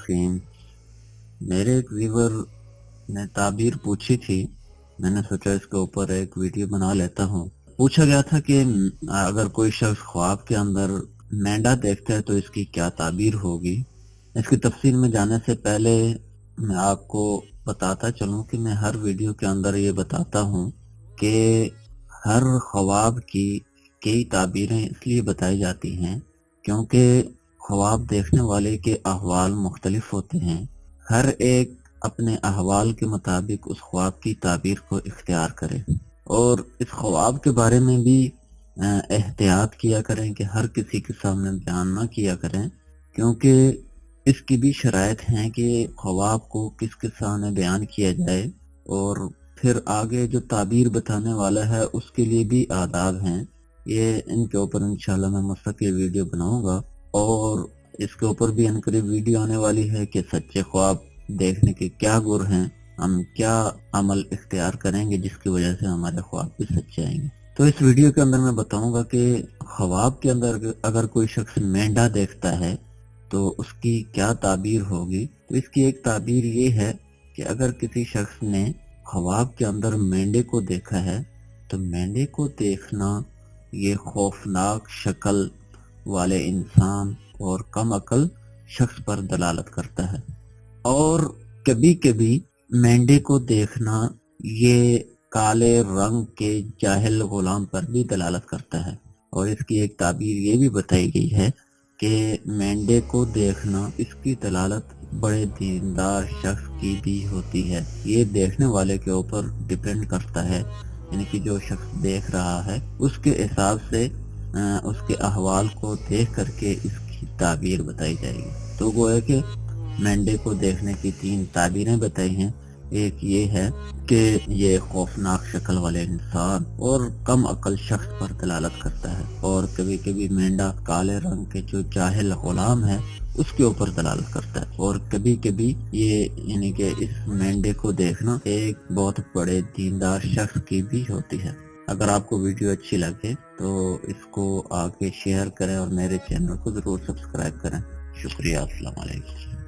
الرحیم۔ میرے ایک ویور نے تعبیر پوچھی تھی، میں نے سوچا اس کے اوپر ایک ویڈیو بنا لیتا ہوں۔ پوچھا گیا تھا کہ اگر کوئی شخص خواب کے اندر مینڈا دیکھتا ہے تو اس کی کیا تعبیر ہوگی۔ اس کی تفصیل میں جانے سے پہلے میں آپ کو بتاتا چلوں کہ میں ہر ویڈیو کے اندر یہ بتاتا ہوں کہ ہر خواب کی کئی تعبیریں اس لیے بتائی جاتی ہیں کیونکہ خواب دیکھنے والے کے احوال مختلف ہوتے ہیں۔ ہر ایک اپنے احوال کے مطابق اس خواب کی تعبیر کو اختیار کرے، اور اس خواب کے بارے میں بھی احتیاط کیا کریں کہ ہر کسی کے سامنے بیان نہ کیا کریں، کیونکہ اس کی بھی شرائط ہیں کہ خواب کو کس کے سامنے بیان کیا جائے، اور پھر آگے جو تعبیر بتانے والا ہے اس کے لیے بھی آداب ہیں۔ یہ ان کے اوپر انشاءاللہ میں مستقل ویڈیو بناؤں گا، اور اس کے اوپر بھی ان قریب ویڈیو آنے والی ہے کہ سچے خواب دیکھنے کے کیا گر ہیں، ہم کیا عمل اختیار کریں گے جس کی وجہ سے ہمارے خواب بھی سچے آئیں گے۔ تو اس ویڈیو کے اندر میں بتاؤں گا کہ خواب کے اندر اگر کوئی شخص مینڈا دیکھتا ہے تو اس کی کیا تعبیر ہوگی۔ تو اس کی ایک تعبیر یہ ہے کہ اگر کسی شخص نے خواب کے اندر مینڈے کو دیکھا ہے تو مینڈے کو دیکھنا یہ خوفناک شکل والے انسان اور کم عقل شخص پر دلالت کرتا ہے، اور کبھی کبھی مینڈے کو دیکھنا یہ کالے رنگ کے جاہل غلام پر بھی دلالت کرتا ہے۔ اور اس کی ایک تعبیر یہ بھی بتائی گئی ہے کہ مینڈے کو دیکھنا اس کی دلالت بڑے دیندار شخص کی بھی ہوتی ہے۔ یہ دیکھنے والے کے اوپر ڈیپینڈ کرتا ہے، یعنی کہ جو شخص دیکھ رہا ہے اس کے حساب سے اس کے احوال کو دیکھ کر کے اس کی تعبیر بتائی جائے گی۔ تو گویا کہ مینڈے کو دیکھنے کی 3 تعبیریں بتائی ہیں۔ ایک یہ ہے کہ یہ خوفناک شکل والے انسان اور کم عقل شخص پر دلالت کرتا ہے، اور کبھی کبھی مینڈا کالے رنگ کے جو جاہل غلام ہے اس کے اوپر دلالت کرتا ہے، اور کبھی کبھی یہ یعنی کہ اس مینڈے کو دیکھنا ایک بہت بڑے دیندار شخص کی بھی ہوتی ہے۔ اگر آپ کو ویڈیو اچھی لگے تو اس کو آگے شیئر کریں اور میرے چینل کو ضرور سبسکرائب کریں۔ شکریہ، السلام علیکم۔